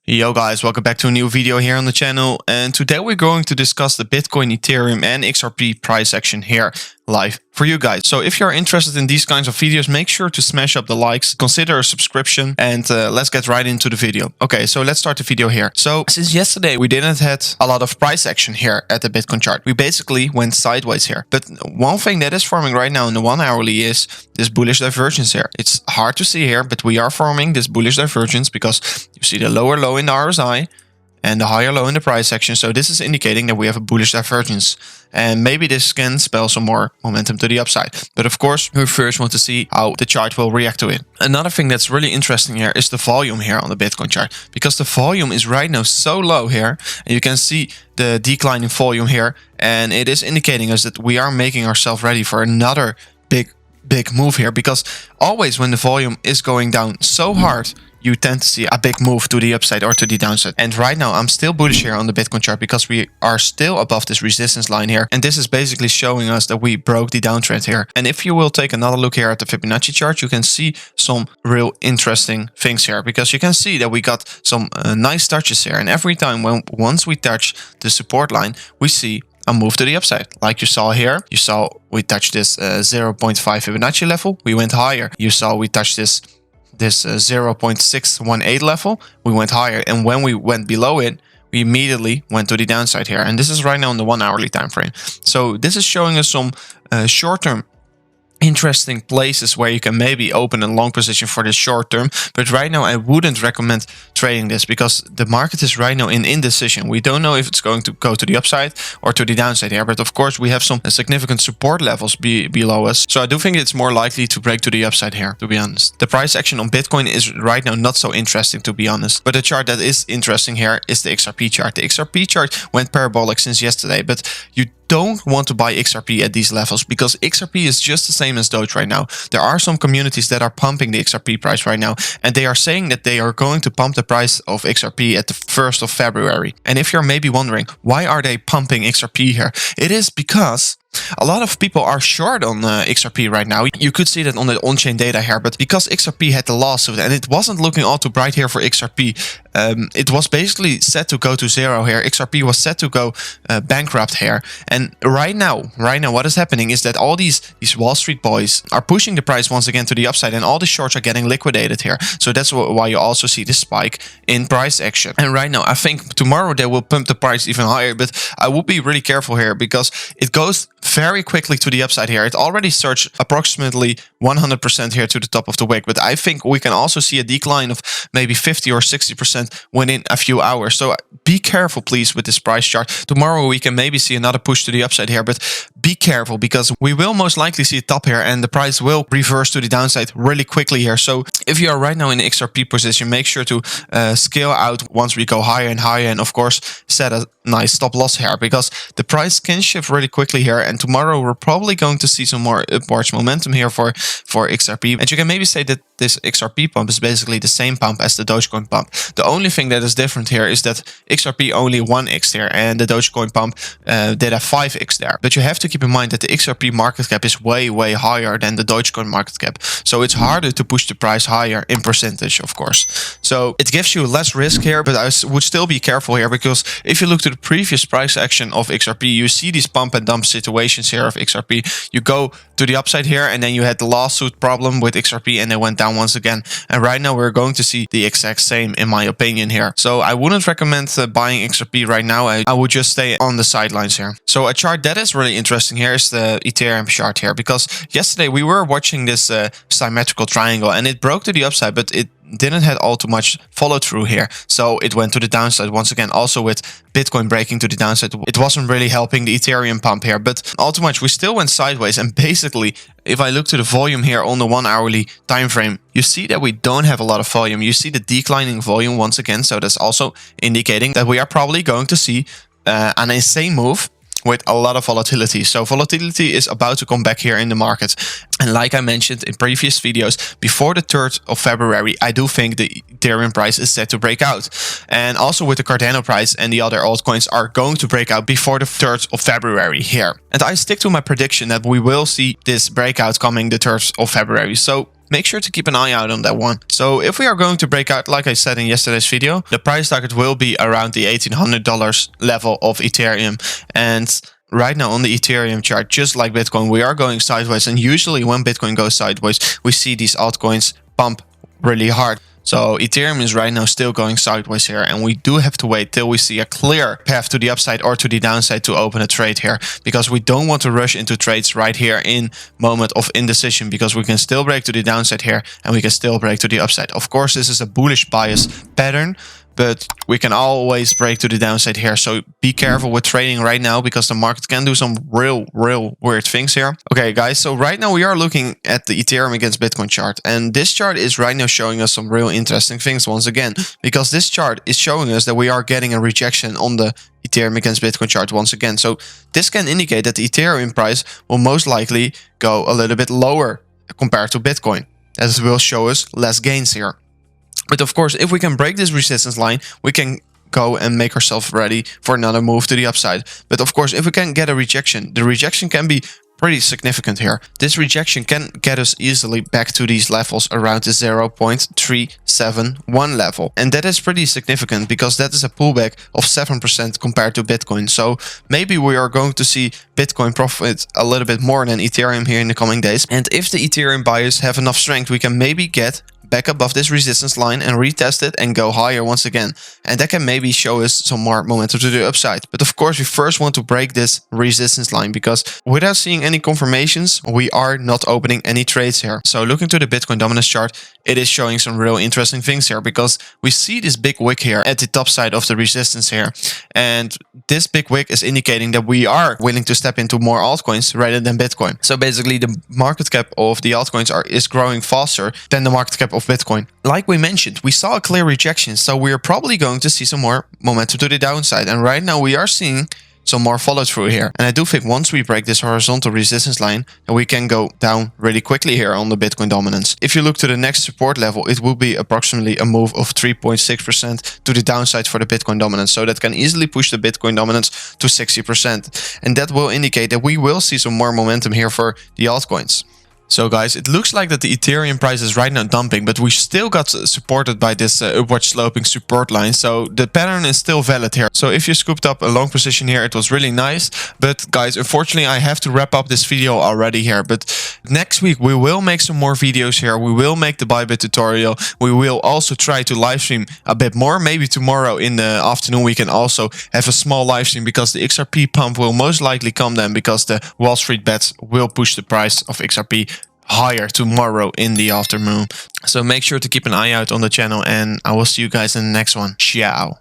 Yo guys, welcome back to a new video here on the channel, and today we're going to discuss the Bitcoin, Ethereum and XRP price action here live for you guys. So if you're interested in these kinds of videos, make sure to smash up the likes, consider a subscription, and let's get right into the video. Okay, so let's start the video here. So since yesterday we didn't have a lot of price action here at the Bitcoin chart. We basically went sideways here. But one thing that is forming right now in the 1 hourly is this bullish divergence here. It's hard to see here, but we are forming this bullish divergence because you see the lower low in the RSI and the higher low in the price action. So this is indicating that we have a bullish divergence. And maybe this can spell some more momentum to the upside. But of course, we first want to see how the chart will react to it. Another thing that's really interesting here is the volume here on the Bitcoin chart. Because the volume is right now so low here. And you can see the decline in volume here. And it is indicating us that we are making ourselves ready for another big move here. Because always when the volume is going down so hard, you tend to see a big move to the upside or to the downside. And right now, I'm still bullish here on the Bitcoin chart because we are still above this resistance line here. And this is basically showing us that we broke the downtrend here. And if you will take another look here at the Fibonacci chart, you can see some real interesting things here. Because you can see that we got some nice touches here. And every time once we touch the support line, we see a move to the upside. Like you saw here, you saw we touched this 0.5 Fibonacci level. We went higher. You saw we touched this 0.618 level, we went higher, and when we went below it, we immediately went to the downside here. And this is right now in the 1 hourly time frame. So this is showing us some short-term interesting places where you can maybe open a long position for the short term. But right now I wouldn't recommend trading this because the market is right now in indecision. We don't know if it's going to go to the upside or to the downside here. But of course we have some significant support levels below us. So I do think it's more likely to break to the upside here, to be honest. The price action on Bitcoin is right now not so interesting, to be honest. But the chart that is interesting here is the XRP chart. The XRP chart went parabolic since yesterday, but you don't want to buy XRP at these levels because XRP is just the same as Doge right now. There are some communities that are pumping the XRP price right now, and they are saying that they are going to pump the price of XRP at the 1st of February. And if you're maybe wondering, why are they pumping XRP here? It is because a lot of people are short on XRP right now. You could see that on the on-chain data here, but because XRP had the lawsuit and it wasn't looking all too bright here for XRP, it was basically set to go to zero here. XRP was set to go bankrupt here. And right now, what is happening is that all these Wall Street boys are pushing the price once again to the upside, and all the shorts are getting liquidated here. So that's why you also see this spike in price action. And right now, I think tomorrow they will pump the price even higher, but I would be really careful here because it goes very quickly to the upside here. It already surged approximately 100% here to the top of the wick, but I think we can also see a decline of maybe 50 or 60% within a few hours. So be careful, please, with this price chart. Tomorrow we can maybe see another push to the upside here, but be careful because we will most likely see a top here and the price will reverse to the downside really quickly here. So if you are right now in the XRP position, make sure to scale out once we go higher and higher, and of course set a nice stop loss here because the price can shift really quickly here. And tomorrow we're probably going to see some more upwards momentum here for XRP. And you can maybe say that this XRP pump is basically the same pump as the Dogecoin pump. The only thing that is different here is that XRP only 1x there and the Dogecoin pump did a 5x there. But you have to keep in mind that the XRP market cap is way higher than the Dogecoin market cap. So it's harder to push the price higher in percentage, of course. So it gives you less risk here, but I would still be careful here because if you look to the previous price action of XRP, you see these pump and dump situations here of XRP. You go to the upside here and then you had the lawsuit problem with XRP and they went down once again. And right now we're going to see the exact same in my opinion here. So I wouldn't recommend buying XRP right now. I would just stay on the sidelines here. So a chart that is really interesting here is the Ethereum chart here, because yesterday we were watching this symmetrical triangle and it broke to the upside, but it didn't have all too much follow through here. So it went to the downside once again, also with Bitcoin breaking to the downside. It wasn't really helping the Ethereum pump here, but all too much we still went sideways. And basically, if I look to the volume here on the 1 hourly time frame, you see that we don't have a lot of volume. You see the declining volume once again. So that's also indicating that we are probably going to see an insane move with a lot of volatility. So volatility is about to come back here in the market. And like I mentioned in previous videos, before the 3rd of February, I do think the Ethereum price is set to break out. And also with the Cardano price and the other altcoins are going to break out before the 3rd of February here. And I stick to my prediction that we will see this breakout coming the 3rd of February. So make sure to keep an eye out on that one. So if we are going to break out, like I said in yesterday's video, the price target will be around the $1,800 level of Ethereum. And right now on the Ethereum chart, just like Bitcoin, we are going sideways. And usually when Bitcoin goes sideways, we see these altcoins pump really hard. So Ethereum is right now still going sideways here, and we do have to wait till we see a clear path to the upside or to the downside to open a trade here, because we don't want to rush into trades right here in moment of indecision, because we can still break to the downside here and we can still break to the upside. Of course, this is a bullish bias pattern, but we can always break to the downside here. So be careful with trading right now, because the market can do some real weird things here. Okay, guys, so right now we are looking at the Ethereum against Bitcoin chart. And this chart is right now showing us some real interesting things once again, because this chart is showing us that we are getting a rejection on the Ethereum against Bitcoin chart once again. So this can indicate that the Ethereum price will most likely go a little bit lower compared to Bitcoin. That will show us less gains here. But of course, if we can break this resistance line, we can go and make ourselves ready for another move to the upside. But of course, if we can get a rejection, the rejection can be pretty significant here. This rejection can get us easily back to these levels around the 0.371 level. And that is pretty significant, because that is a pullback of 7% compared to Bitcoin. So maybe we are going to see Bitcoin profit a little bit more than Ethereum here in the coming days. And if the Ethereum buyers have enough strength, we can maybe get back above this resistance line and retest it and go higher once again. And that can maybe show us some more momentum to the upside. But of course, we first want to break this resistance line, because without seeing any confirmations, we are not opening any trades here. So looking to the Bitcoin dominance chart, it is showing some real interesting things here, because we see this big wick here at the top side of the resistance here. And this big wick is indicating that we are willing to step into more altcoins rather than Bitcoin. So basically, the market cap of the altcoins is growing faster than the market cap of Bitcoin. Like we mentioned, we saw a clear rejection, so we are probably going to see some more momentum to the downside. And right now we are seeing some more follow through here. And I do think once we break this horizontal resistance line, then we can go down really quickly here on the Bitcoin dominance. If you look to the next support level, it will be approximately a move of 3.6% to the downside for the Bitcoin dominance. So that can easily push the Bitcoin dominance to 60%. And that will indicate that we will see some more momentum here for the altcoins. So guys, it looks like that the Ethereum price is right now dumping, but we still got supported by this upward sloping support line. So the pattern is still valid here. So if you scooped up a long position here, it was really nice. But guys, unfortunately, I have to wrap up this video already here. But next week, we will make some more videos here. We will make the Bybit tutorial. We will also try to live stream a bit more. Maybe tomorrow in the afternoon, we can also have a small live stream, because the XRP pump will most likely come then, because the Wall Street bets will push the price of XRP higher tomorrow in the afternoon. So make sure to keep an eye out on the channel, and I will see you guys in the next one. Ciao.